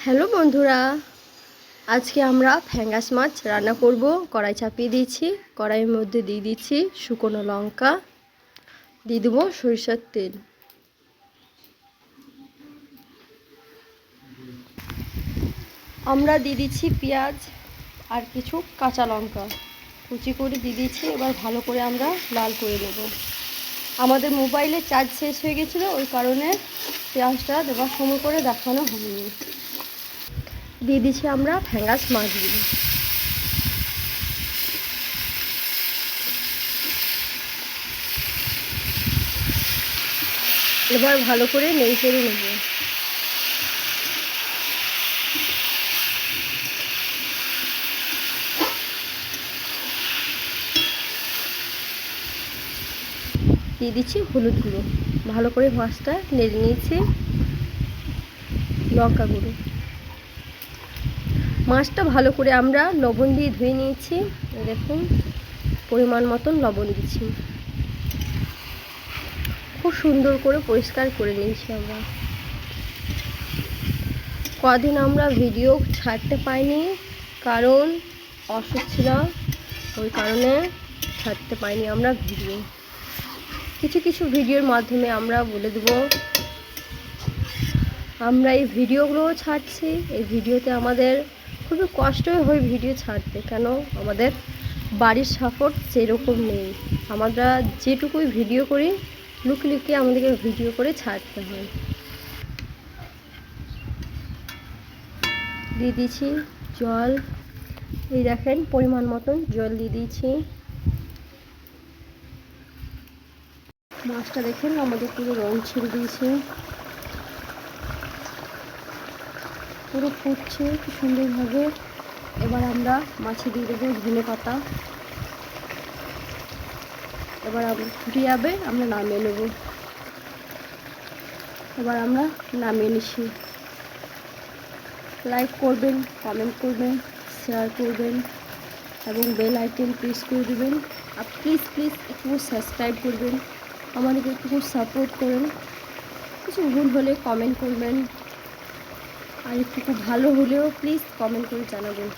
Hello বন্ধুরা, আজকে আমরা ফ্যাঙ্গাস মাছ রান্না করব। কড়াই চাপিয়ে দিয়েছি, কড়াইয়ের মধ্যে দিয়ে দিচ্ছি শুকনো লঙ্কা, দিয়ে দেবো সরিষার তেল। আমরা দিয়ে দিচ্ছি পেঁয়াজ আর কিছু কাঁচা লঙ্কা কুচি করে দিয়ে দিচ্ছি। এবার ভালো করে আমরা লাল করে নেব। আমাদের মোবাইলে চার্জ শেষ হয়ে গেছিলো, ওই কারণে পেঁয়াজটা দেওয়ার সময় করে দেখানো হয়নি। দিয়ে দিচ্ছি আমরা ফ্যাঙ্গাস মাছগুলো। এবার ভালো করে নেড়ে চেড়ে নেব। দিয়ে দিচ্ছি হলুদ গুঁড়ো, ভালো করে মাছটা নেড়ে নিয়েছি। লঙ্কা গুঁড়ো, মাছটা ভালো করে আমরা লবণ দিয়ে ধুয়ে নিয়েছি। দেখুন পরিমাণ মতন লবণ দিচ্ছি, খুব সুন্দর করে পরিষ্কার করে নিয়েছি। আমরা কদিন আমরা ভিডিও ছাড়তে পাইনি, কারণ অসুখ ছিল, ওই কারণে ছাড়তে পাইনি আমরা ভিডিও। কিছু কিছু ভিডিওর মাধ্যমে আমরা বলে দেব আমরা এই ভিডিওগুলো ছাড়ছি। এই ভিডিওতে আমাদের খুবই কষ্টই হয় ভিডিও ছাড়তে, কেন আমাদের বাড়ির সাপোর্ট সেরকম নেই। আমরা যেটুকুই ভিডিও করি লুকিয়ে লুকিয়ে আমাদেরকে ভিডিও করে ছাড়তে হয়। দিয়ে দিচ্ছি জল, এই দেখেন পরিমাণ মতন জল দিয়ে দিয়েছি। মাছটা দেখেন আমাদের পুরো রং ছেড়ে দিয়েছে, পুরো ফুটছে খুব সুন্দরভাবে। এবার আমরা মাছে দিয়ে দেবো ধনে পাতা। এবার ফুটে যাবে, আমরা নামিয়ে নেব। এবার আমরা নামিয়ে নিচ্ছি। লাইক করবেন, কমেন্ট করবেন, শেয়ার করবেন এবং বেল আইকন প্রেস করে দেবেন। আর প্লিজ একটু সাবস্ক্রাইব করবেন, আমাদেরকে একটু সাপোর্ট করুন। কিছু ভুল হলে কমেন্ট করবেন, আর একটু ভালো হলেও প্লিজ কমেন্ট করে জানাবেন।